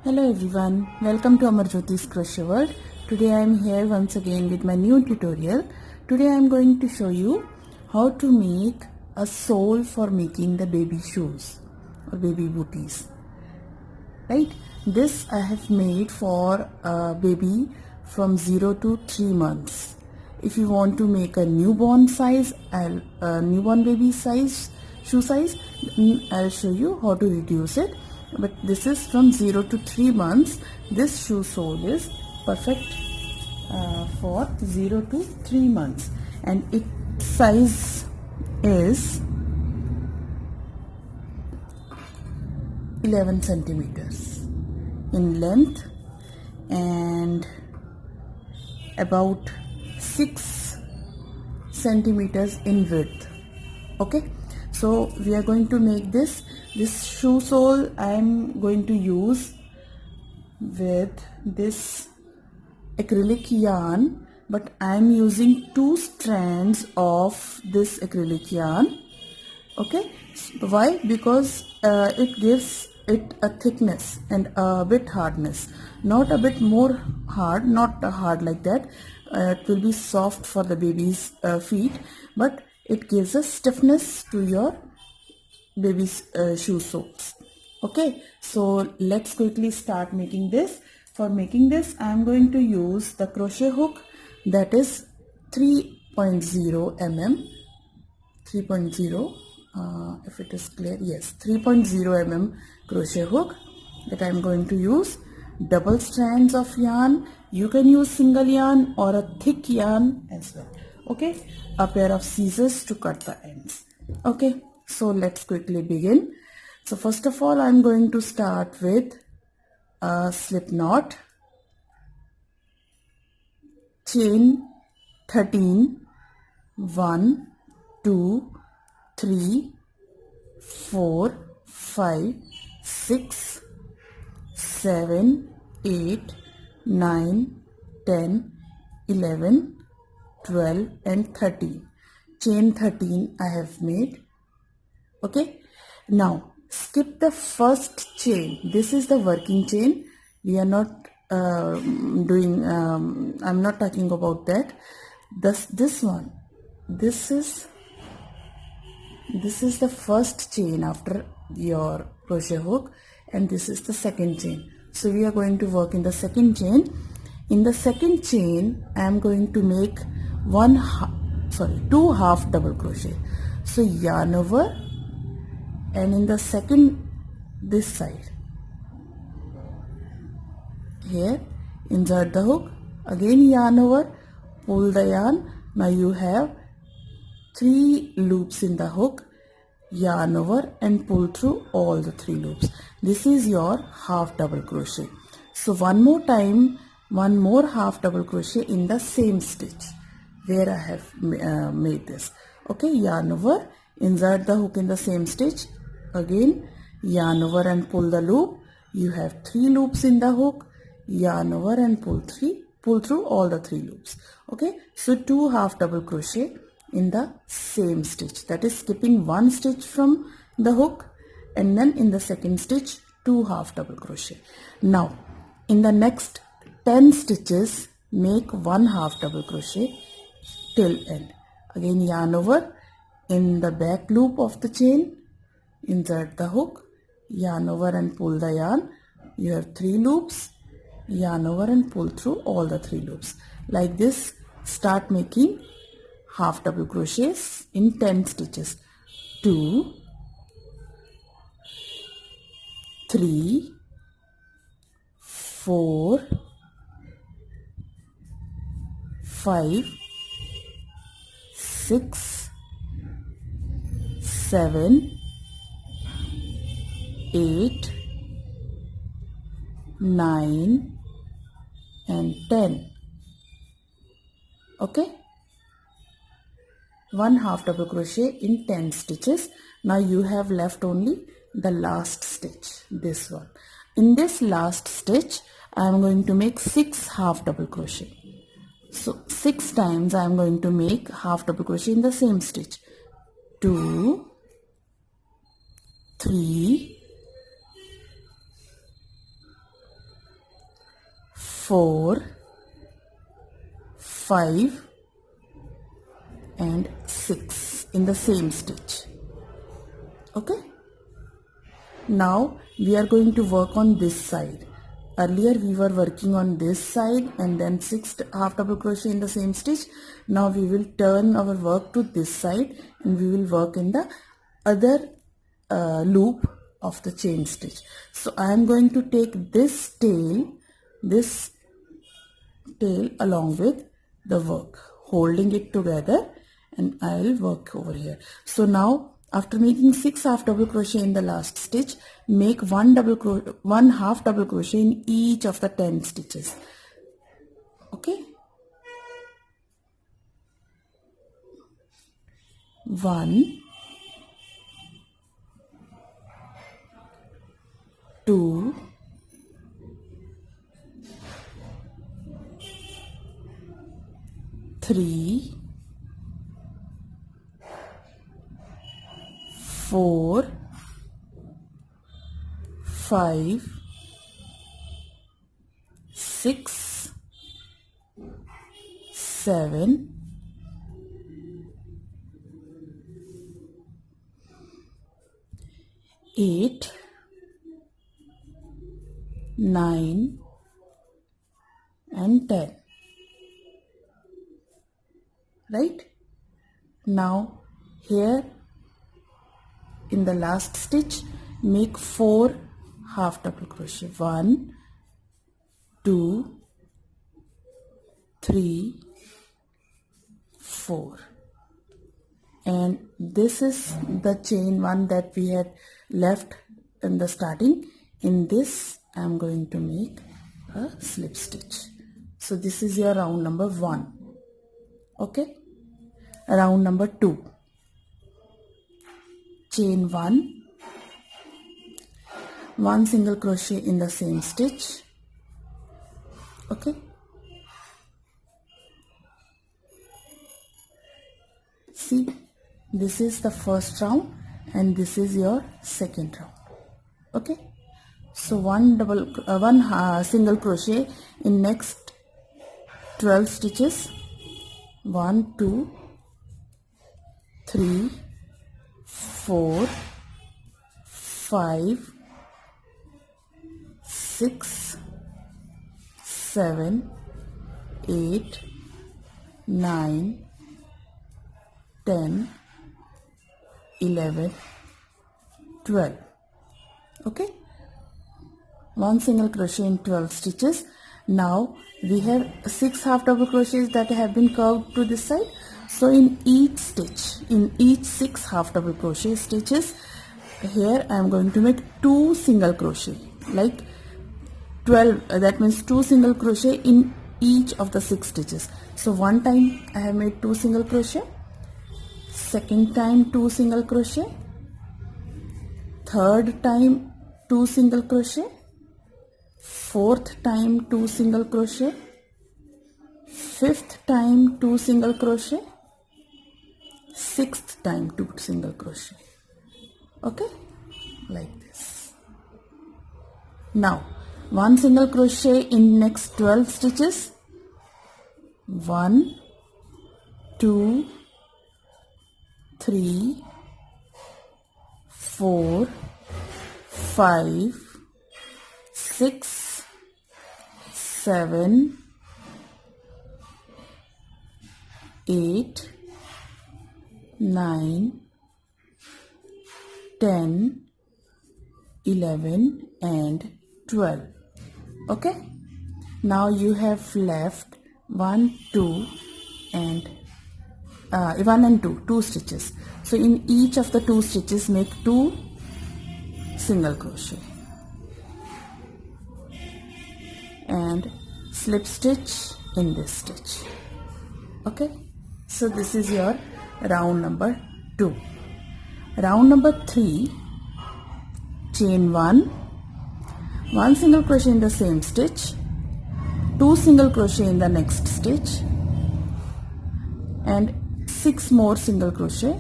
Hello everyone, welcome to Amarjyoti's Crochet World. Today I am here once again with my new tutorial. Today I am going to show you how to make a sole for making the baby shoes or baby booties. Right? This I have made for a baby from 0 to 3 months. If you want to make a newborn size, newborn baby size, shoe size, I'll show you how to reduce it. But this is from 0 to 3 months. This shoe sole is perfect for 0 to 3 months, and its size is 11 centimeters in length and about 6 centimeters in width. Okay, so we are going to make this shoe sole. I am going to use with this acrylic yarn, but I am using 2 strands of this acrylic yarn. Okay, why? Because it gives it a thickness and a bit hardness, not a bit more hard, not hard like that. It will be soft for the baby's feet, but it gives a stiffness to your baby's shoe soles. Okay, so let's quickly start making this. For making this, I am going to use the crochet hook, that is 3.0 mm, 3.0 if it is clear, yes, 3.0 mm crochet hook that I am going to use. Double strands of yarn. You can use single yarn or a thick yarn as well. Okay, a pair of scissors to cut the ends. Okay, so let's quickly begin. So first of all, I'm going to start with a slip knot, chain 13, 1, 2, 3, 4, 5, 6, 7, 8, 9, 10, 11, 12 and 13. Chain 13 I have made. Okay, now skip the first chain. This is the working chain. We are not doing, I'm not talking about that. This one, this is the first chain after your crochet hook, and this is the second chain. So we are going to work in the second chain. In the second chain, I am going to make 2 half double crochet. So yarn over, and in the second, this side, here insert the hook, again yarn over, pull the yarn. Now you have 3 loops in the hook, yarn over and pull through all the 3 loops. This is your half double crochet. So one more time, one more half double crochet in the same stitch where I have made this. Okay, yarn over, insert the hook in the same stitch, again yarn over and pull the loop. You have 3 loops in the hook, yarn over and pull through all the 3 loops. Okay, so 2 half double crochet in the same stitch, that is skipping 1 stitch from the hook, and then in the second stitch 2 half double crochet. Now in the next 10 stitches, make 1 half double crochet till end. Again yarn over, in the back loop of the chain insert the hook, yarn over and pull the yarn. You have 3 loops, yarn over and pull through all the 3 loops. Like this, start making half double crochets in 10 stitches. 2, 3, 4, 5, 6, 7, 8, 9 and 10. Okay, 1 half double crochet in 10 stitches. Now you have left only the last stitch, this one. In this last stitch, I am going to make 6 half double crochet. So 6 times I am going to make half double crochet in the same stitch. 2, 3, 4, 5 and 6 in the same stitch. Okay, now we are going to work on this side. Earlier we were working on this side and then 6 half double crochet in the same stitch. Now we will turn our work to this side and we will work in the other loop of the chain stitch. So I am going to take this tail along with the work, holding it together, and I will work over here. So now after making 6 half double crochet in the last stitch, make one half double crochet in each of the 10 stitches. Okay, 1, 2, 3, 4, 5, 6, 7, 8, 9 and 10. Right? Now here in the last stitch, make 4 half double crochet. 1, 2, 3, 4. And this is the chain one that we had left in the starting. In this I am going to make a slip stitch. So this is your round number 1. Okay, round number 2, chain 1 single crochet in the same stitch. Okay, see, this is the first round and this is your second round. Okay, so one single crochet in next 12 stitches. 1, 2, 3, 4, 5, 6, 7, 8, 9, 10, 11, 12. Okay, one single crochet in 12 stitches. Now we have 6 half double crochets that have been curved to this side. So in each stitch, in each 6 half double crochet stitches, here I am going to make 2 single crochet, like 12, that means 2 single crochet in each of the 6 stitches. So one time I have made 2 single crochet, second time 2 single crochet, third time 2 single crochet, fourth time 2 single crochet, fifth time 2 single crochet, sixth time 2 single crochet. Okay, like this. Now one single crochet in next 12 stitches. 1, 2, 3, 4, 5, 6, 7, 8, 9, 10, 11 and 12. Okay, now you have left 1, 2 and 1 and 2 stitches. So in each of the 2 stitches make 2 single crochet and slip stitch in this stitch. Okay, so this is your round number 2. Round number 3, chain 1 single crochet in the same stitch, 2 single crochet in the next stitch and 6 more single crochet.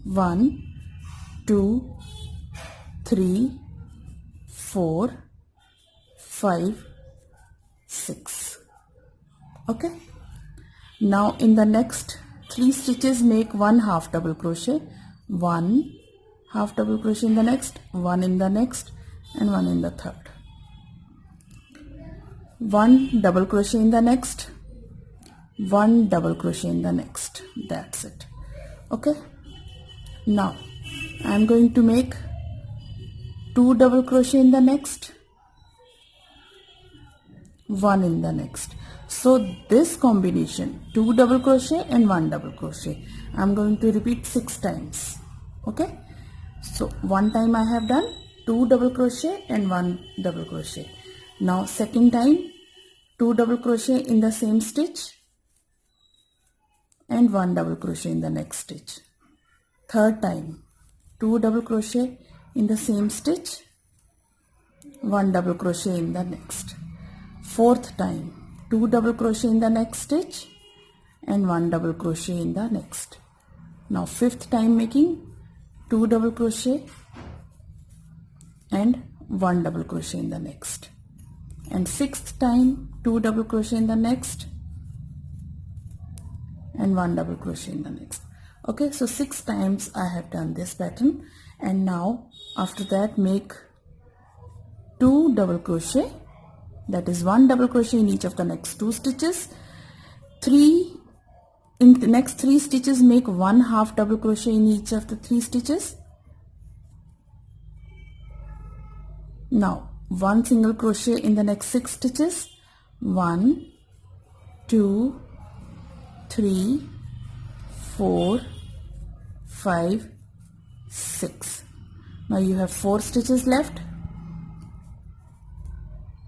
1, 2, 3, 4, 5, 6. Okay. Now in the next 3 stitches make 1 half double crochet, 1 half double crochet in the next, 1 in the next, and 1 in the third. 1 double crochet in the next, 1 double crochet in the next. That's it. Okay. Now I am going to make 2 double crochet in the next, 1 in the next. So this combination, 2 double crochet and 1 double crochet, I am going to repeat 6 times. Okay. So one time I have done 2 double crochet and 1 double crochet. Now second time 2 double crochet in the same stitch and 1 double crochet in the next stitch. Third time 2 double crochet in the same stitch, 1 double crochet in the next. Fourth time 2 double crochet in the next stitch and 1 double crochet in the next. Now fifth time making 2 double crochet and 1 double crochet in the next, and sixth time 2 double crochet in the next and 1 double crochet in the next. Okay, so 6 times I have done this pattern, and now after that make 2 double crochet, that is 1 double crochet in each of the next 2 stitches. In the next 3 stitches make 1 half double crochet in each of the 3 stitches. Now 1 single crochet in the next 6 stitches. 1, 2, 3, 4, 5, 6. Now you have 4 stitches left.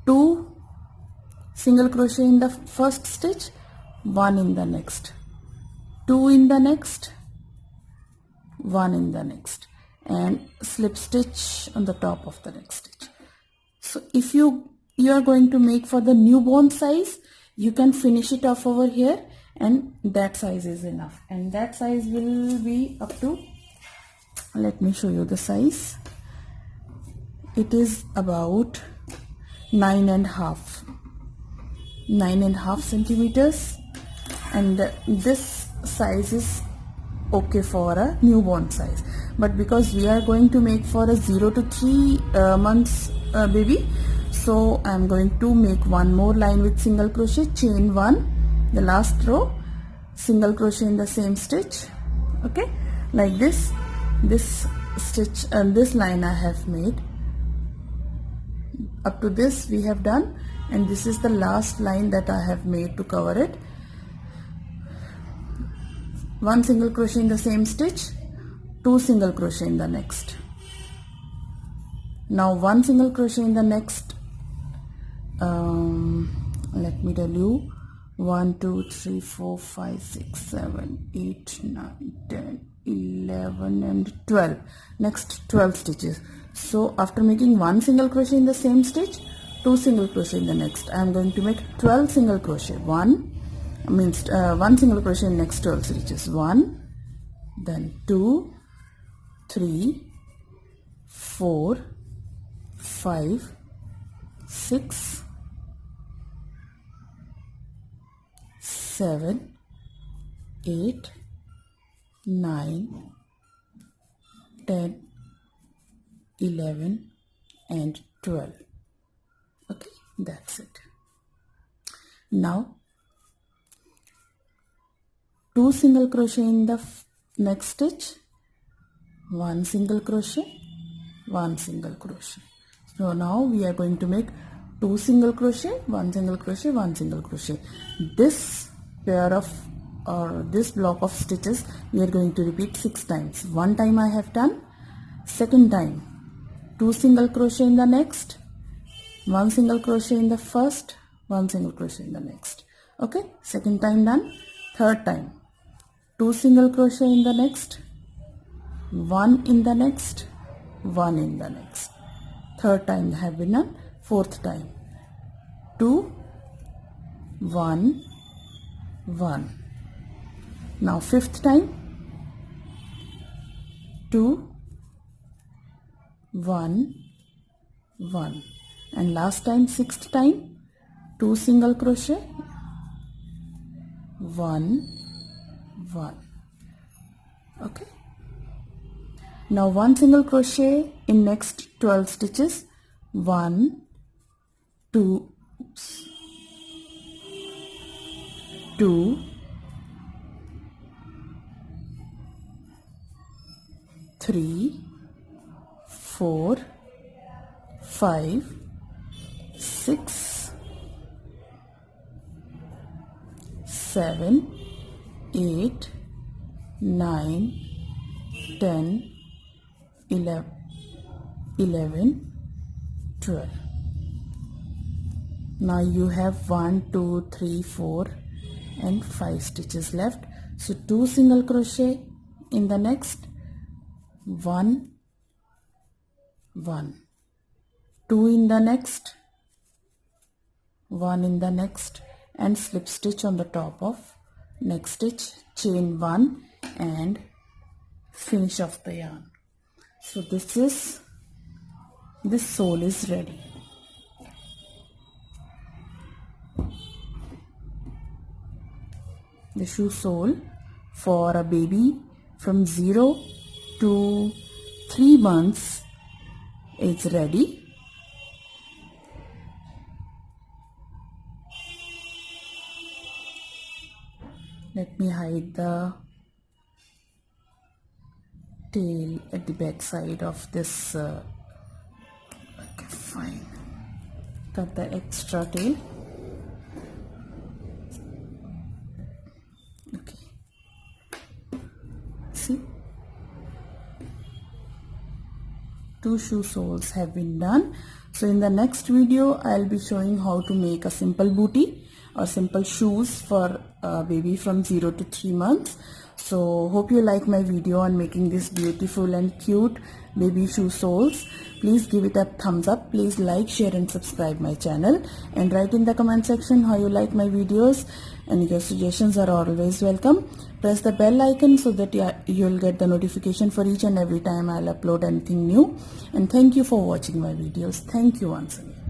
2 single crochet in the first stitch, 1 in the next, 2 in the next, 1 in the next, and slip stitch on the top of the next stitch. So if you are going to make for the newborn size, you can finish it off over here, and that size is enough, and that size will be up to, let me show you the size. It is about 9.5 centimeters, and this size is okay for a newborn size, but because we are going to make for a 0 to 3 months baby, so I am going to make one more line with single crochet, chain 1, the last row, single crochet in the same stitch. Okay, like this stitch and this line I have made. Up to this we have done, and this is the last line that I have made to cover it. 1 single crochet in the same stitch, 2 single crochet in the next. Now 1 single crochet in the next, let me tell you, 1, 2, 3, 4, 5, 6, 7, 8, 9, 10, 11 and 12. Next 12 stitches. So after making 1 single crochet in the same stitch, 2 single crochet in the next, I am going to make 12 single crochet. 1 single crochet in next 12 stitches. 1, then 2, 3, 4, 5, 6, 7, 8, 9, 10, 11 and 12. Okay, that's it. Now 2 single crochet in the next stitch, 1 single crochet, 1 single crochet. So now we are going to make 2 single crochet, 1 single crochet, 1 single crochet. This pair of this block of stitches we are going to repeat 6 times. One time I have done. Second time 2 single crochet in the next, 1 single crochet in the first, 1 single crochet in the next. Okay, second time done. Third time 2 single crochet in the next, 1 in the next, 1 in the next. Third time have been done. Fourth time 2, 1, 1. Now fifth time 2, 1, 1. and last time 6th time 2 single crochet, 1 1. Okay, now 1 single crochet in next 12 stitches, 1 2 2 3 4 5 6 7 8 9 10 11 12. Now you have 1 2 3 4 and 5 stitches left, so 2 single crochet in the next, 1 1, 2 in the next, 1 in the next, and slip stitch on the top of next stitch, chain 1 and finish off the yarn. So this sole is ready. The shoe sole for a baby from 0 to 3 months is ready. Let me hide the tail at the back side of this. Okay, fine. Cut the extra tail. Okay. See? 2 shoe soles have been done. So in the next video, I'll be showing how to make a simple bootie or simple shoes for a baby from 0 to 3 months. So hope you like my video on making this beautiful and cute baby shoe soles. Please give it a thumbs up. Please like, share and subscribe my channel, and write in the comment section how you like my videos, and your suggestions are always welcome. Press the bell icon so that you'll get the notification for each and every time I'll upload anything new. And thank you for watching my videos. Thank you once again.